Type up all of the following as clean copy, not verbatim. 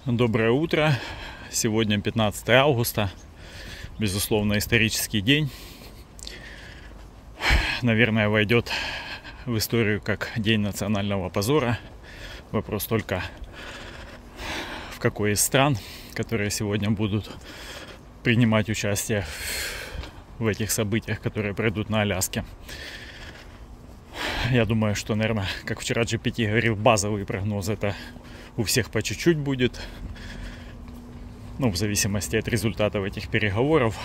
Доброе утро. Сегодня 15 августа. Безусловно, исторический день. Наверное, войдет в историю как День национального позора. Вопрос только в какой из стран, которые сегодня будут принимать участие в этих событиях, которые пройдут на Аляске. Я думаю, что, наверное, как вчера GPT говорил, базовый прогноз это у всех по чуть-чуть будет. Ну, в зависимости от результатов этих переговоров.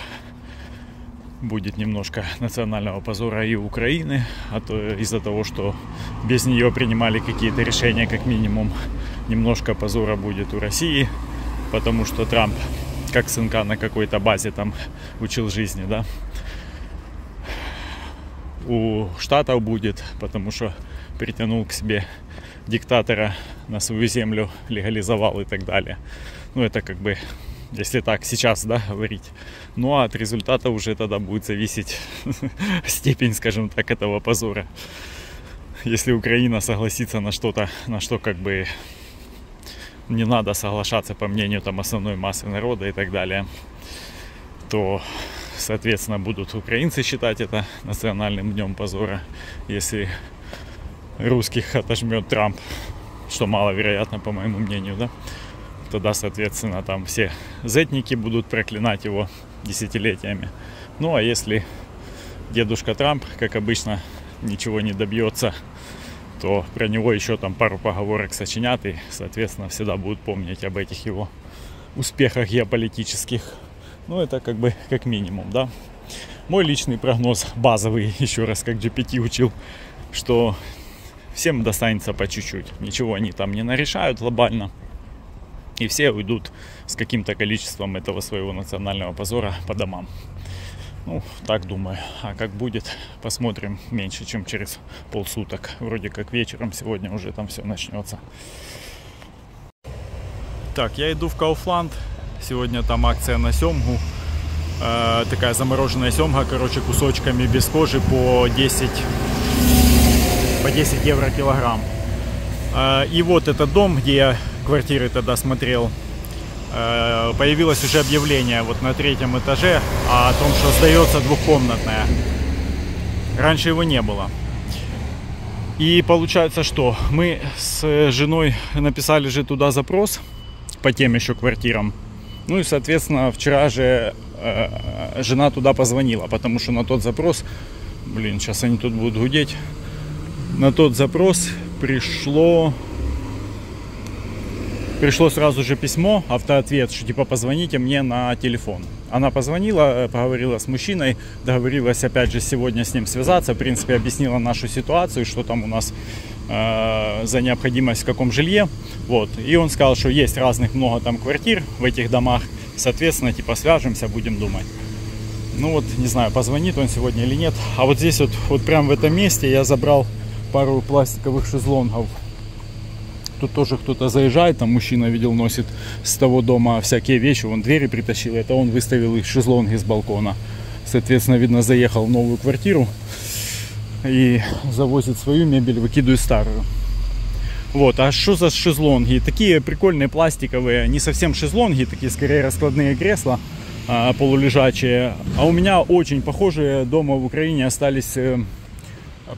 Будет немножко национального позора и Украины. А то из-за того, что без нее принимали какие-то решения, как минимум, немножко позора будет у России. Потому что Трамп, как сынка на какой-то базе там учил жизни, да. У Штатов будет, потому что притянул к себе диктатора на свою землю, легализовал и так далее. Ну, это как бы, если так сейчас, да, говорить. Ну, а от результата уже тогда будет зависеть степень, скажем так, этого позора. Если Украина согласится на что-то, на что как бы не надо соглашаться, по мнению там основной массы народа и так далее, то, соответственно, будут украинцы считать это национальным днем позора. Если русских отожмет Трамп, что маловероятно, по моему мнению, да, тогда, соответственно, там все зетники будут проклинать его десятилетиями. Ну, а если дедушка Трамп, как обычно, ничего не добьется, то про него еще там пару поговорок сочинят и, соответственно, всегда будут помнить об этих его успехах геополитических. Ну, это как бы как минимум, да. Мой личный прогноз базовый, еще раз, как GPT учил, что всем достанется по чуть-чуть. Ничего они там не нарешают глобально. И все уйдут с каким-то количеством этого своего национального позора по домам. Ну, так думаю. А как будет, посмотрим меньше, чем через полсуток. Вроде как вечером сегодня уже там все начнется. Так, я иду в Kaufland. Сегодня там акция на семгу. Такая замороженная семга, короче, кусочками без кожи по 10 евро килограмм. И вот этот дом, где я квартиры тогда смотрел, появилось уже объявление вот на 3-м этаже о том, что сдается двухкомнатная. Раньше его не было. И получается, что мы с женой написали же туда запрос по тем еще квартирам. Ну и, соответственно, вчера же жена туда позвонила, потому что на тот запрос, блин, сейчас они тут будут гудеть, на тот запрос пришло сразу же письмо, автоответ, что типа позвоните мне на телефон. Она позвонила, поговорила с мужчиной, договорилась опять же сегодня с ним связаться, в принципе объяснила нашу ситуацию, что там у нас за необходимость в каком жилье. Вот. И он сказал, что есть разных много там квартир в этих домах, соответственно, типа свяжемся, будем думать. Ну вот, не знаю, позвонит он сегодня или нет. А вот здесь вот прям в этом месте я забрал пару пластиковых шезлонгов. Тут тоже кто-то заезжает, там мужчина, видел, носит с того дома всякие вещи, вон двери притащил, это он выставил их шезлонги с балкона. Соответственно, видно, заехал в новую квартиру и завозит свою мебель, выкидывает старую. Вот, а что за шезлонги? Такие прикольные пластиковые, не совсем шезлонги, такие скорее раскладные кресла полулежачие. А у меня очень похожие дома в Украине остались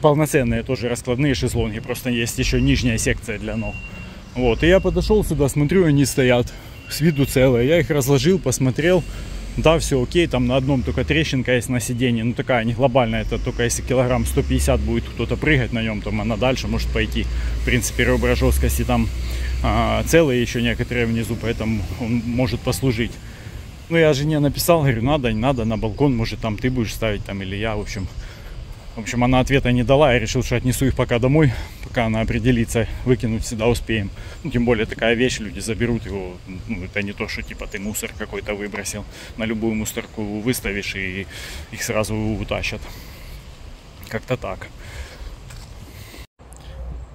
полноценные тоже раскладные шезлонги, просто есть еще нижняя секция для ног. Вот, и я подошел сюда, смотрю, они стоят с виду целые. Я их разложил, посмотрел. Да, все окей, там на одном только трещинка есть на сиденье, ну такая не глобальная, это только если килограмм 150 будет кто-то прыгать на нем, там она дальше может пойти. В принципе, ребра жесткости там целые еще некоторые внизу, поэтому он может послужить. Ну, я жене написал, говорю, надо, не надо, на балкон, может там ты будешь ставить там или я, в общем, она ответа не дала, я решил, что отнесу их пока домой, пока она определится, выкинуть всегда успеем. Ну, тем более такая вещь, люди заберут его, ну, это не то, что типа ты мусор какой-то выбросил, на любую мусорку выставишь и их сразу утащат. Как-то так.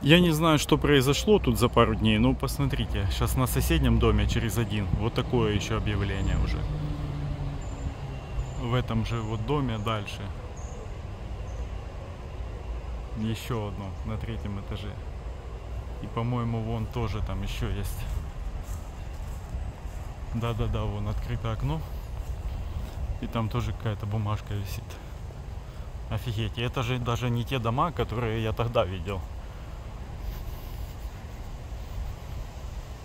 Я не знаю, что произошло тут за пару дней, но посмотрите, сейчас на соседнем доме через один, вот такое еще объявление уже. В этом же вот доме дальше. Еще одно на 3-м этаже. И, по-моему, вон тоже там еще есть. Да-да-да, вон открыто окно. И там тоже какая-то бумажка висит. Офигеть, и это же даже не те дома, которые я тогда видел.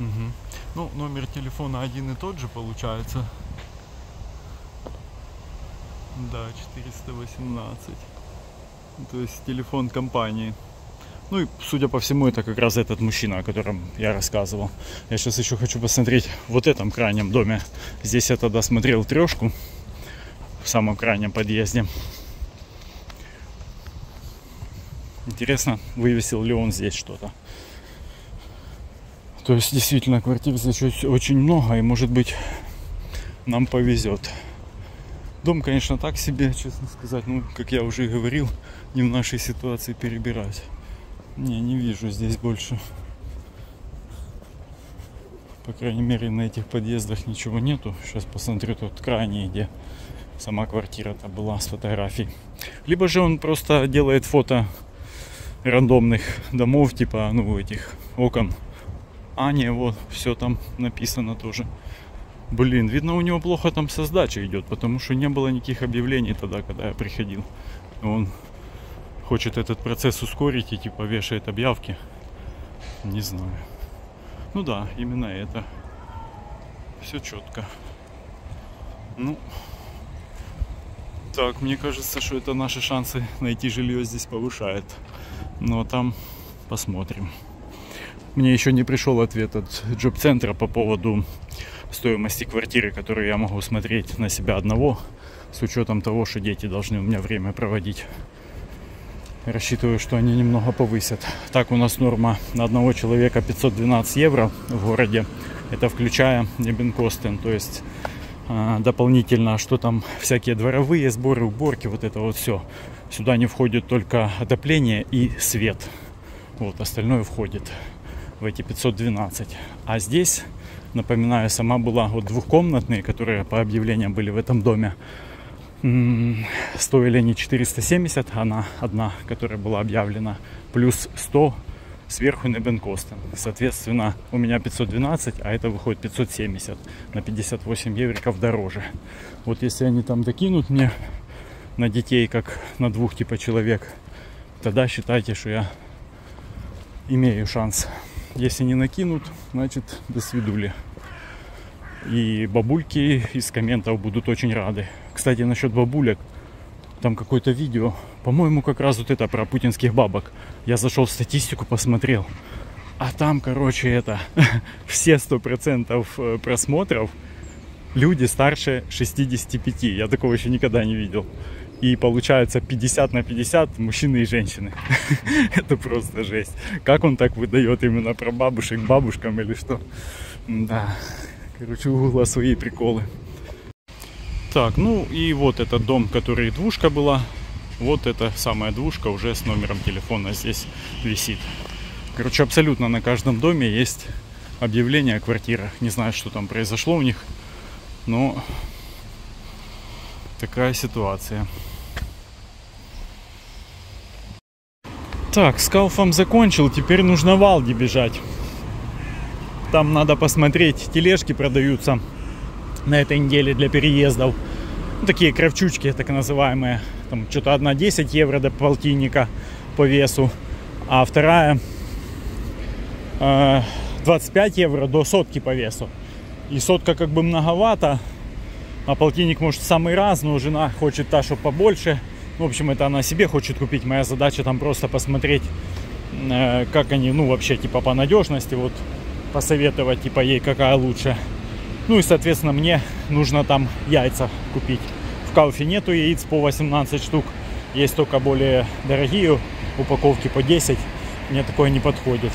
Угу. Ну, номер телефона один и тот же получается. Да, 418. То есть телефон компании. Ну и, судя по всему, это как раз этот мужчина, о котором я рассказывал. Я сейчас еще хочу посмотреть в вот этом крайнем доме. Здесь я тогда смотрел трешку в самом крайнем подъезде. Интересно, вывесил ли он здесь что-то. То есть, действительно, квартир здесь очень много, и, может быть, нам повезет. Дом, конечно, так себе, честно сказать. Ну, как я уже и говорил, не в нашей ситуации перебирать. Не вижу здесь больше. По крайней мере, на этих подъездах ничего нету. Сейчас посмотрю тот крайний, где сама квартира-то была с фотографией. Либо же он просто делает фото рандомных домов, типа, ну, этих окон. А, не, вот, все там написано тоже. Блин, видно, у него плохо там со сдачей идет, потому что не было никаких объявлений тогда, когда я приходил. Он хочет этот процесс ускорить и типа вешает объявки. Не знаю. Ну да, именно это. Все четко. Ну, так, мне кажется, что это наши шансы найти жилье здесь повышает. Но там посмотрим. Мне еще не пришел ответ от джоб-центра по поводу стоимости квартиры, которую я могу смотреть на себя одного, с учетом того, что дети должны у меня время проводить. Рассчитываю, что они немного повысят. Так, у нас норма на одного человека 512 евро в городе. Это включая небенкостен, то есть дополнительно, что там всякие дворовые сборы, уборки, вот это вот все. Сюда не входит только отопление и свет. Вот, остальное входит в эти 512. А здесь, напоминаю, сама была вот двухкомнатные, которые по объявлениям были в этом доме. Стоили они 470, она одна, которая была объявлена, плюс 100 сверху на бенкостен. Соответственно, у меня 512, а это выходит 570, на 58 евриков дороже. Вот если они там докинут мне на детей, как на двух типа человек, тогда считайте, что я имею шанс. Если не накинут, значит, до свидули. И бабульки из комментов будут очень рады. Кстати, насчет бабулек, там какое-то видео, по-моему, как раз вот это про путинских бабок. Я зашел в статистику, посмотрел. А там, короче, это все 100% просмотров люди старше 65. Я такого еще никогда не видел. И получается 50 на 50 мужчины и женщины. Это просто жесть. Как он так выдает именно про бабушек бабушкам или что? Да. Короче, у Гугла свои приколы. Так, ну и вот этот дом, который двушка была. Вот эта самая двушка уже с номером телефона здесь висит. Короче, абсолютно на каждом доме есть объявление о квартирах. Не знаю, что там произошло у них, но такая ситуация. Так, с Кауфом закончил, теперь нужно в Алди бежать. Там надо посмотреть, тележки продаются на этой неделе для переездов. Ну, такие кравчучки, так называемые. Там что-то одна 10 евро до полтинника по весу, а вторая 25 евро до сотки по весу. И сотка как бы многовато, а полтинник может самый раз, но жена хочет та, что побольше. В общем, это она себе хочет купить. Моя задача там просто посмотреть, как они, ну, вообще, типа, по надежности, вот, посоветовать, типа, ей какая лучше. Ну, и, соответственно, мне нужно там яйца купить. В Кауфе нету яиц по 18 штук. Есть только более дорогие упаковки по 10. Мне такое не подходит.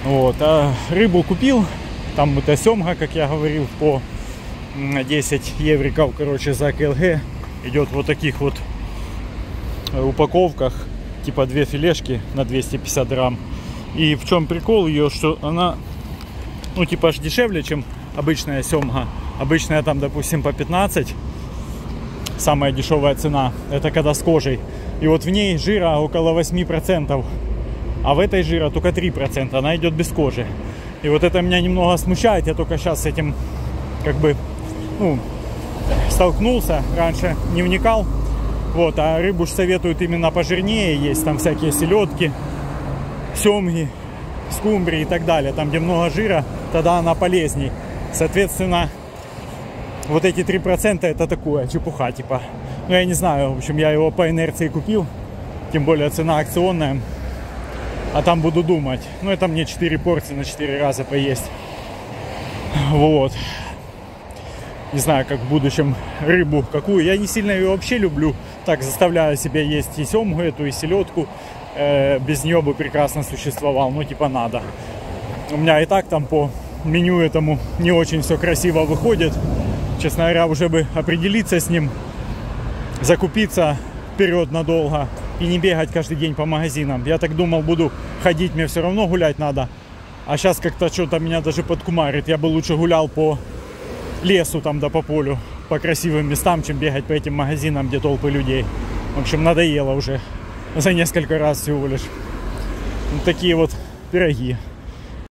Вот, а рыбу купил. Там это семга, как я говорил, по 10 евриков, короче, за КЛГ. Идет вот таких вот упаковках, типа 2 филешки на 250 грамм. И в чем прикол ее, что она, ну, типа аж дешевле, чем обычная семга. Обычная там, допустим, по 15. Самая дешевая цена, это когда с кожей. И вот в ней жира около 8%. А в этой жира только 3%. Она идет без кожи. И вот это меня немного смущает. Я только сейчас с этим как бы, ну, столкнулся, раньше не вникал. Вот, а рыбу ж советуют именно пожирнее есть, там всякие селедки, семги, скумбрии и так далее. Там, где много жира, тогда она полезней. Соответственно, вот эти 3% это такое, чепуха, типа. Ну, я не знаю, в общем, я его по инерции купил, тем более цена акционная. А там буду думать. Ну, это мне 4 порции на 4 раза поесть. Вот. Не знаю, как в будущем рыбу какую. Я не сильно ее вообще люблю. Так, заставляю себя есть и семгу эту, и селедку. Без нее бы прекрасно существовал. Ну, типа, надо. У меня и так там по меню этому не очень все красиво выходит. Честно говоря, уже бы определиться с ним. Закупиться вперед надолго. И не бегать каждый день по магазинам. Я так думал, буду ходить, мне все равно гулять надо. А сейчас как-то что-то меня даже подкумарит. Я бы лучше гулял по лесу там, да по полю, по красивым местам, чем бегать по этим магазинам, где толпы людей. В общем, надоело уже за несколько раз всего лишь. Вот такие вот пироги.